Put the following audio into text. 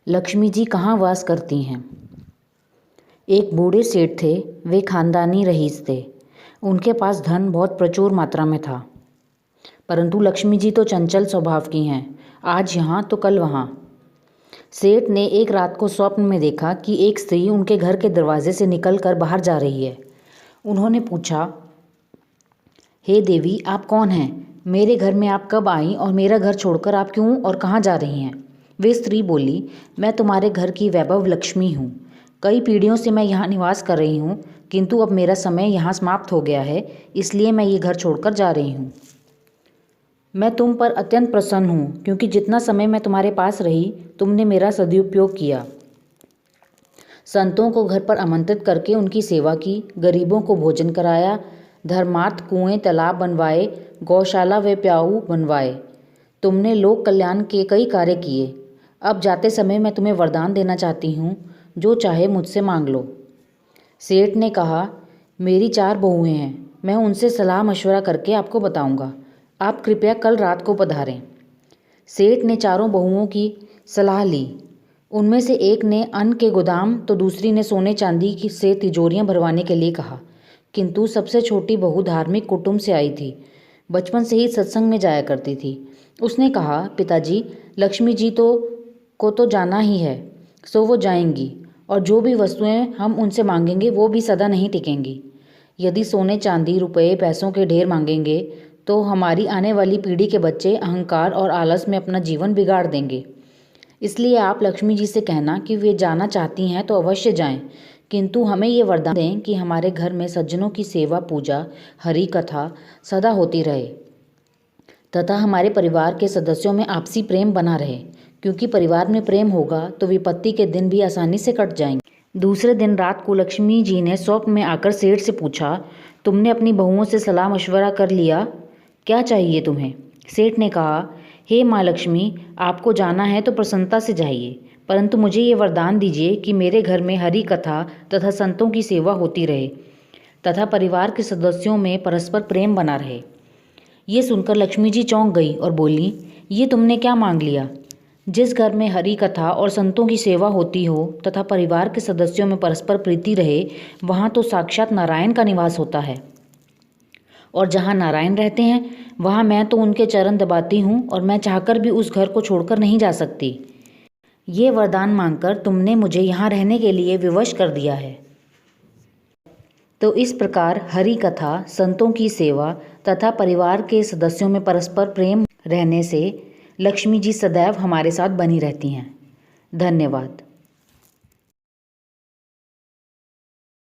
लक्ष्मी जी कहाँ वास करती हैं? एक बूढ़े सेठ थे। वे खानदानी रईस थे। उनके पास धन बहुत प्रचुर मात्रा में था, परंतु लक्ष्मी जी तो चंचल स्वभाव की हैं, आज यहाँ तो कल वहाँ। सेठ ने एक रात को स्वप्न में देखा कि एक स्त्री उनके घर के दरवाजे से निकलकर बाहर जा रही है। उन्होंने पूछा, हे देवी, आप कौन हैं? मेरे घर में आप कब आई और मेरा घर छोड़कर आप क्यों और कहाँ जा रही हैं? वे स्त्री बोली, मैं तुम्हारे घर की वैभव लक्ष्मी हूँ। कई पीढ़ियों से मैं यहाँ निवास कर रही हूँ, किंतु अब मेरा समय यहाँ समाप्त हो गया है, इसलिए मैं ये घर छोड़कर जा रही हूँ। मैं तुम पर अत्यंत प्रसन्न हूँ, क्योंकि जितना समय मैं तुम्हारे पास रही तुमने मेरा सदुपयोग किया। संतों को घर पर आमंत्रित करके उनकी सेवा की, गरीबों को भोजन कराया, धर्मार्थ कुएं तालाब बनवाए, गौशाला व प्याऊ बनवाए। तुमने लोक कल्याण के कई कार्य किए। अब जाते समय मैं तुम्हें वरदान देना चाहती हूँ, जो चाहे मुझसे मांग लो। सेठ ने कहा, मेरी 4 बहुएं हैं, मैं उनसे सलाह मशवरा करके आपको बताऊंगा। आप कृपया कल रात को पधारें। सेठ ने चारों बहुओं की सलाह ली। उनमें से एक ने अन्न के गोदाम तो दूसरी ने सोने चांदी की से तिजोरियां भरवाने के लिए कहा, किंतु सबसे छोटी बहू धार्मिक कुटुंब से आई थी, बचपन से ही सत्संग में जाया करती थी। उसने कहा, पिताजी, लक्ष्मी जी को तो जाना ही है, सो वो जाएंगी, और जो भी वस्तुएं हम उनसे मांगेंगे वो भी सदा नहीं टिकेंगी। यदि सोने चांदी रुपये पैसों के ढेर मांगेंगे तो हमारी आने वाली पीढ़ी के बच्चे अहंकार और आलस में अपना जीवन बिगाड़ देंगे। इसलिए आप लक्ष्मी जी से कहना कि वे जाना चाहती हैं तो अवश्य जाएं, किंतु हमें ये वरदान दें कि हमारे घर में सज्जनों की सेवा पूजा, हरि कथा सदा होती रहे तथा हमारे परिवार के सदस्यों में आपसी प्रेम बना रहे, क्योंकि परिवार में प्रेम होगा तो विपत्ति के दिन भी आसानी से कट जाएंगे। दूसरे दिन रात को लक्ष्मी जी ने स्वप्न में आकर सेठ से पूछा, तुमने अपनी बहुओं से सलाह मशवरा कर लिया? क्या चाहिए तुम्हें? सेठ ने कहा, हे माँ लक्ष्मी, आपको जाना है तो प्रसन्नता से जाइए, परंतु मुझे ये वरदान दीजिए कि मेरे घर में हरि कथा तथा संतों की सेवा होती रहे तथा परिवार के सदस्यों में परस्पर प्रेम बना रहे। ये सुनकर लक्ष्मी जी चौंक गई और बोली, ये तुमने क्या मांग लिया? जिस घर में हरि कथा और संतों की सेवा होती हो तथा परिवार के सदस्यों में परस्पर प्रीति रहे, वहाँ तो साक्षात नारायण का निवास होता है, और जहाँ नारायण रहते हैं वहाँ मैं तो उनके चरण दबाती हूँ, और मैं चाहकर भी उस घर को छोड़कर नहीं जा सकती। ये वरदान मांगकर तुमने मुझे यहाँ रहने के लिए विवश कर दिया है। तो इस प्रकार हरि कथा, संतों की सेवा तथा परिवार के सदस्यों में परस्पर प्रेम रहने से लक्ष्मी जी सदैव हमारे साथ बनी रहती हैं। धन्यवाद।